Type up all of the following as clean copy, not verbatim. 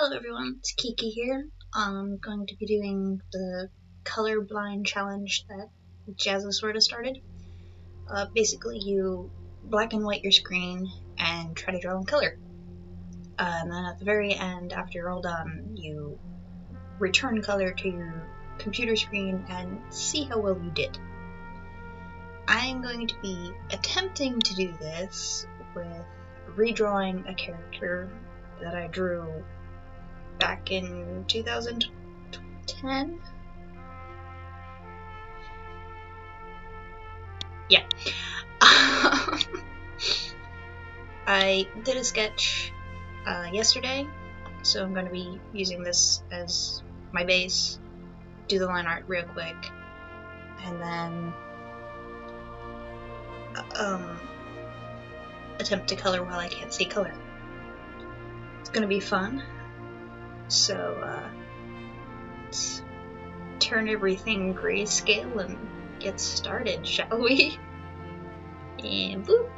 Hello everyone, it's Kiki here. I'm going to be doing the ColorBlind challenge that Jazza sort of started. Basically, you black and white your screen and try to draw in color. And then at the very end, after you're all done, you return color to your computer screen and see how well you did. I'm going to be attempting to do this with redrawing a character that I drew back in 2010? Yeah. I did a sketch yesterday, so I'm going to be using this as my base, do the line art real quick, and then attempt to color while I can't see color. It's going to be fun. So, let's turn everything grayscale and get started, shall we? And boop!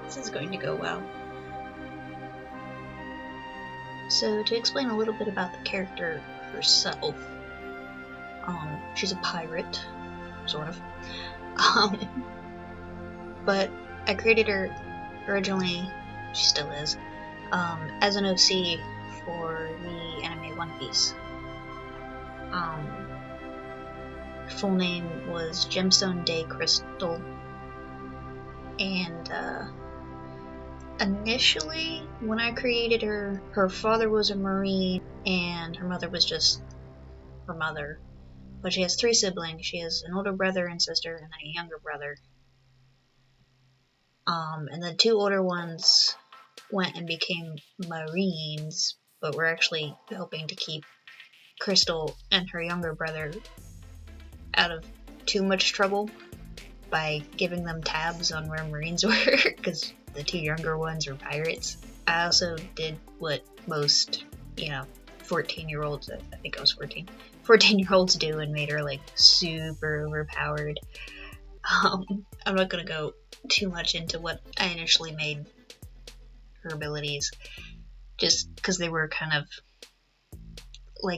This is going to go well. So, to explain a little bit about the character herself, she's a pirate, sort of. But I created her originally, she still is, as an OC for the anime One Piece. Her full name was Gemstone Day Crystal, and initially, when I created her, her father was a Marine, and her mother was just her mother. But she has 3 siblings. She has an older brother and sister, and then a younger brother. And the 2 older ones went and became Marines, but we're actually hoping to keep Crystal and her younger brother out of too much trouble by giving them tabs on where Marines were, because the 2 younger ones are pirates. I also did what most, 14-year-olds, I think I was 14-year-olds do, and made her, super overpowered. I'm not gonna go too much into what I initially made her abilities, just because they were kind of,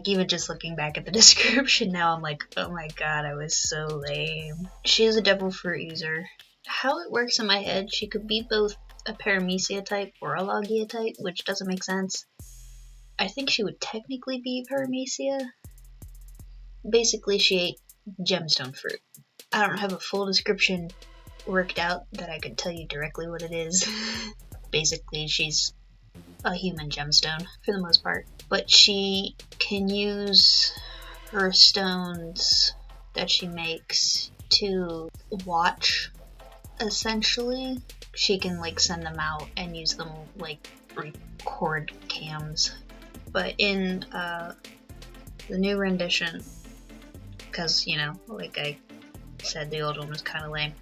even just looking back at the description now, I'm like, oh my god, I was so lame. She is a devil fruit user. How it works in my head, she could be both a Paramecia type or a Logia type, which doesn't make sense. I think she would technically be Paramecia. Basically, she ate gemstone fruit. I don't have a full description worked out that I could tell you directly what it is. Basically, she's a human gemstone for the most part, but she can use her stones that she makes to watch, essentially. She can send them out and use them record cams. But in the new rendition, because I said, the old one was kind of lame,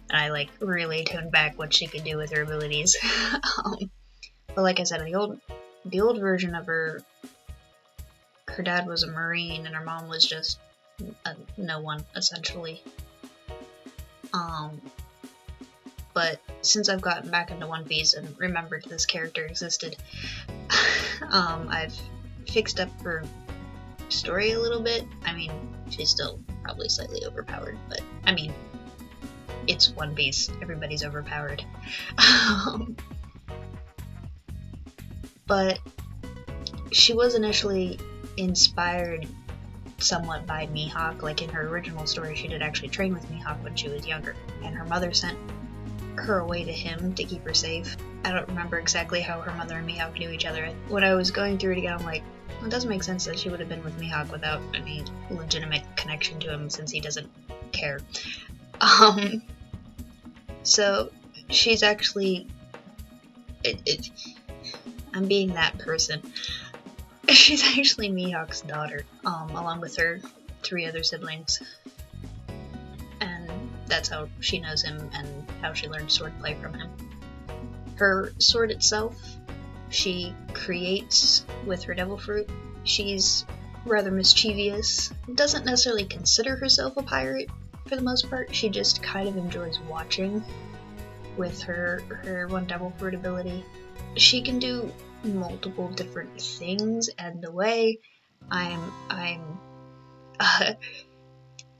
and I really toned back what she could do with her abilities. But like I said, the old version of her dad was a Marine and her mom was just no one, essentially. But since I've gotten back into One Piece and remembered this character existed, I've fixed up her story a little bit. I mean, she's still probably slightly overpowered, but I mean, it's One Piece. Everybody's overpowered. But she was initially inspired somewhat by Mihawk. In her original story, she did actually train with Mihawk when she was younger, and her mother sent her away to him to keep her safe. I don't remember exactly how her mother and Mihawk knew each other. When I was going through it again, I'm like, it doesn't make sense that she would have been with Mihawk without any legitimate connection to him, since he doesn't care. So she's actually, I'm being that person. She's actually Mihawk's daughter, along with her 3 other siblings. And that's how she knows him and how she learned swordplay from him. Her sword itself, she creates with her devil fruit. She's rather mischievous, doesn't necessarily consider herself a pirate, for the most part. She just kind of enjoys watching with her one devil fruit ability. She can do multiple different things, and the way I'm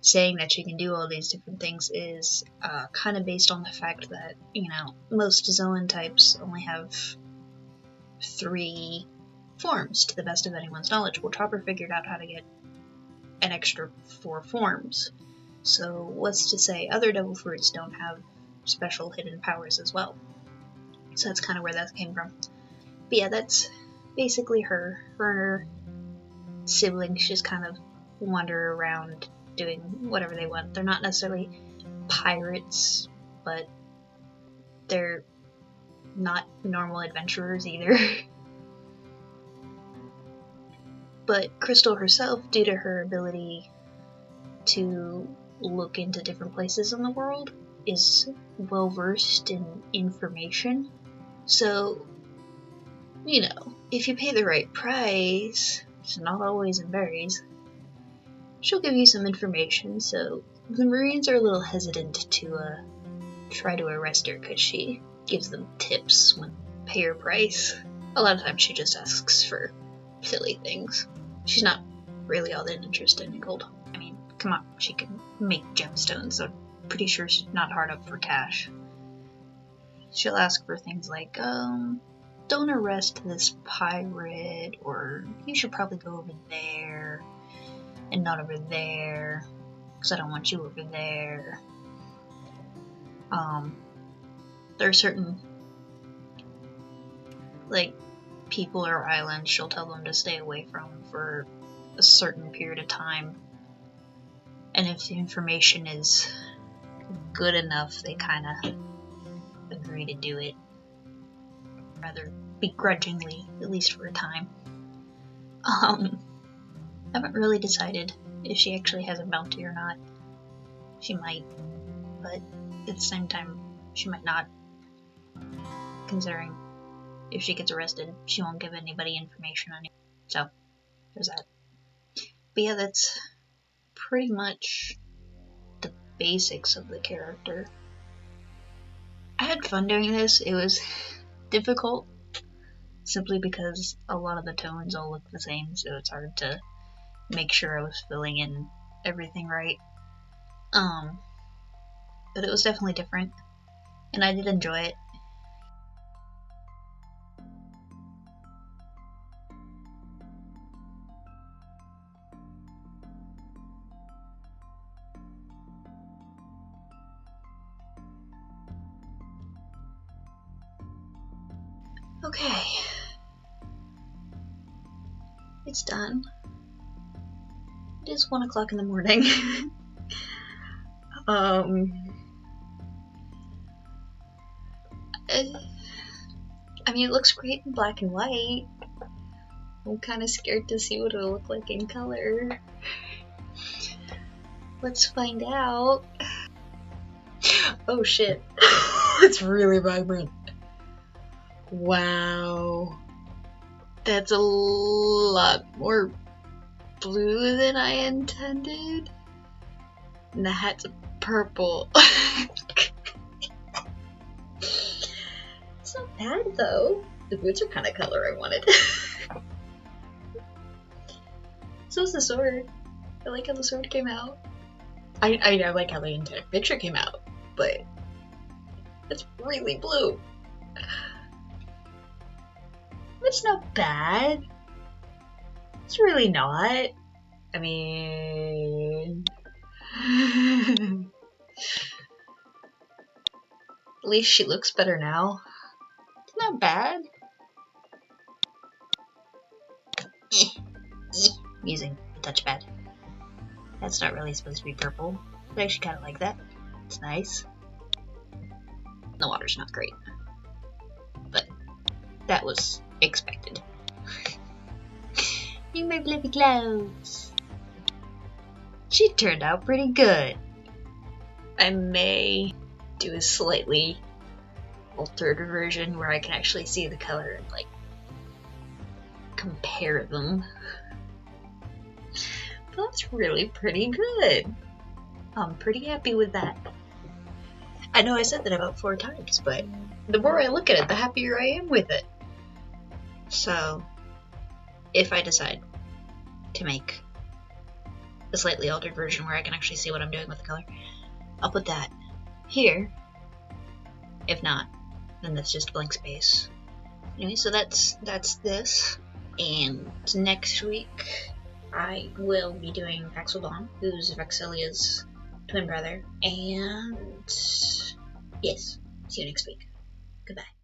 saying that she can do all these different things is kind of based on the fact that, you know, most Zoan types only have 3 forms to the best of anyone's knowledge. Well, Chopper figured out how to get an extra 4 forms. So what's to say other devil fruits don't have special hidden powers as well? So that's kind of where that came from. But yeah, that's basically her. Her siblings just kind of wander around doing whatever they want. They're not necessarily pirates, but they're not normal adventurers either. But Crystal herself, due to her ability to look into different places in the world, is well versed in information. So, you know, if you pay the right price, it's not always in berries, she'll give you some information. So the Marines are a little hesitant to try to arrest her because she gives them tips when pay her price. A lot of times she just asks for silly things. She's not really all that interested in gold. I mean, come on, she can make gemstones, so I'm pretty sure she's not hard up for cash. She'll ask for things like, don't arrest this pirate, or you should probably go over there and not over there, because I don't want you over there. There are certain, like, people or islands she'll tell them to stay away from for a certain period of time, and if the information is good enough, they kind of agree to do it, rather begrudgingly, at least for a time. I haven't really decided if she actually has a bounty or not. She might, but at the same time, she might not, considering if she gets arrested, she won't give anybody information on it. So, there's that. But yeah, that's pretty much the basics of the character. I had fun doing this. It was difficult, simply because a lot of the tones all look the same, so it's hard to make sure I was filling in everything right. But it was definitely different, and I did enjoy it. Okay. It's done. It is 1 o'clock in the morning. I mean, it looks great in black and white. I'm kind of scared to see what it'll look like in color. Let's find out. Oh shit. It's really vibrant. Wow. That's a lot more blue than I intended. And the hat's purple. It's not bad though. The boots are kind of color I wanted. So is the sword. I like how the sword came out. I like how the entire picture came out, but it's really blue. It's not bad. It's really not. I mean... At least she looks better now. It's not bad. I'm using the touchpad. That's not really supposed to be purple. I actually kind of like that. It's nice. The water's not great. But that was expected. In my fluffy clothes. She turned out pretty good. I may do a slightly altered version where I can actually see the color and like compare them. But that's really pretty good. I'm pretty happy with that. I know I said that about 4 times, but the more I look at it, the happier I am with it. So, if I decide to make a slightly altered version where I can actually see what I'm doing with the color, I'll put that here. If not, then that's just blank space. Anyway, so that's this. And next week, I will be doing Paxel Dawn, who's Vexilia's twin brother. And yes, see you next week. Goodbye.